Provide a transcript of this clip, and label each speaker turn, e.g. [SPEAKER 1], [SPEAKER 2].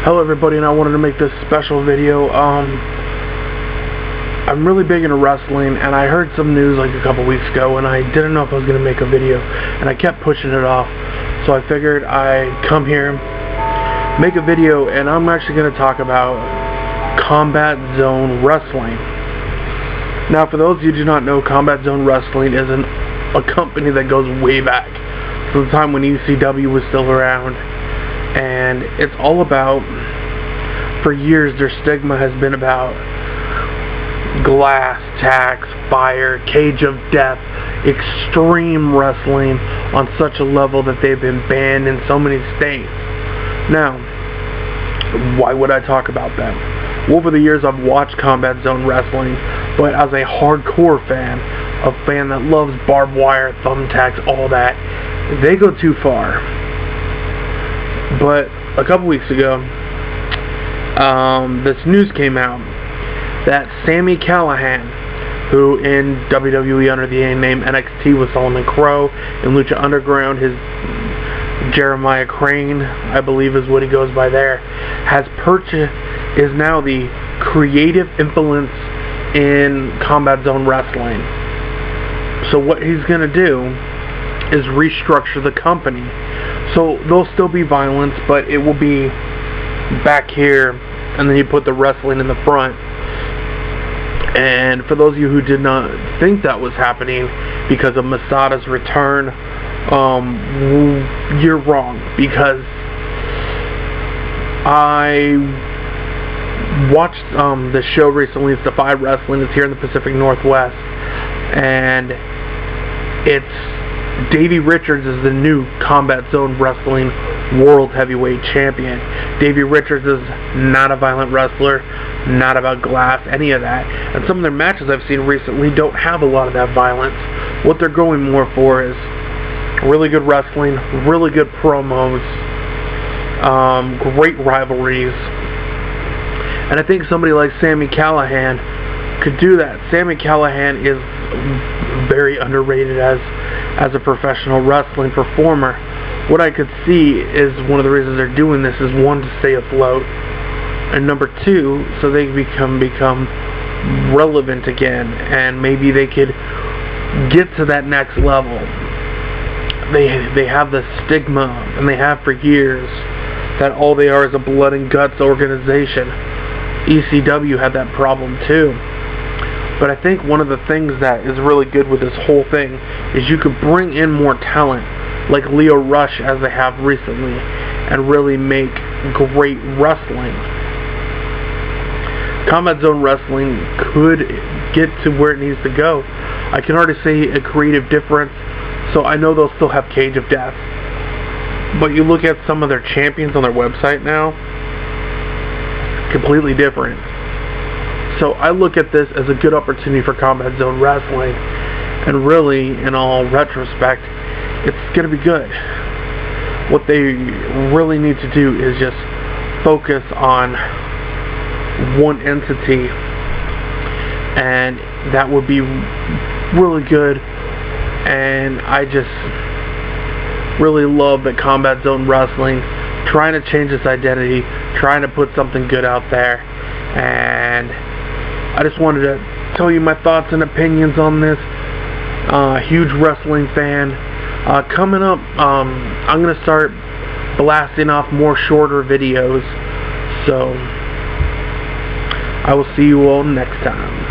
[SPEAKER 1] Hello everybody, and I wanted to make this special video. I'm really big into wrestling, and I heard some news like a couple weeks ago, and I didn't know if I was going to make a video, and I kept pushing it off. So I figured I'd come here, make a video, and I'm actually going to talk about Combat Zone Wrestling. Now, for those of you who do not know, Combat Zone Wrestling is a company that goes way back to the time when ECW was still around. And it's all about, for years, their stigma has been about glass, tacks, fire, cage of death, extreme wrestling on such a level that they've been banned in so many states. Now, why would I talk about them? Over the years, I've watched Combat Zone Wrestling, but as a hardcore fan, a fan that loves barbed wire, thumbtacks, all that, they go too far. But a couple weeks ago, this news came out that Sami Callihan, who in WWE under the name NXT was Solomon Crow, in Lucha Underground, his Jeremiah Crane, I believe is what he goes by there, is now the creative influence in Combat Zone Wrestling. So what he's going to do is restructure the company. So there'll still be violence, but it will be back here, and then you put the wrestling in the front. And for those of you who did not think that was happening because of Masada's return, you're wrong, because I watched the show recently. It's Defy Wrestling. It's here in the Pacific Northwest, and it's Davey Richards is the new Combat Zone Wrestling World Heavyweight Champion. Davey Richards is not a violent wrestler, not about glass, any of that. And some of their matches I've seen recently don't have a lot of that violence. What they're going more for is really good wrestling, really good promos, great rivalries. And I think somebody like Sami Callihan could do that. Sami Callihan is very underrated as a professional wrestling performer. What I could see is one of the reasons they're doing this is, one, to stay afloat, and number two, so they become relevant again, and maybe they could get to that next level. They have the stigma, and they have for years, that all they are is a blood and guts organization. ECW had that problem too. But I think one of the things that is really good with this whole thing is you could bring in more talent, like Leo Rush, as they have recently, and really make great wrestling. Combat Zone Wrestling could get to where it needs to go. I can already see a creative difference, so I know they'll still have Cage of Death. But you look at some of their champions on their website now, completely different. So I look at this as a good opportunity for Combat Zone Wrestling, and really, in all retrospect, it's going to be good. What they really need to do is just focus on one entity, and that would be really good. And I just really love that Combat Zone Wrestling trying to change its identity, trying to put something good out there, and I just wanted to tell you my thoughts and opinions on this. Huge wrestling fan. Coming up, I'm going to start blasting off more shorter videos. So I will see you all next time.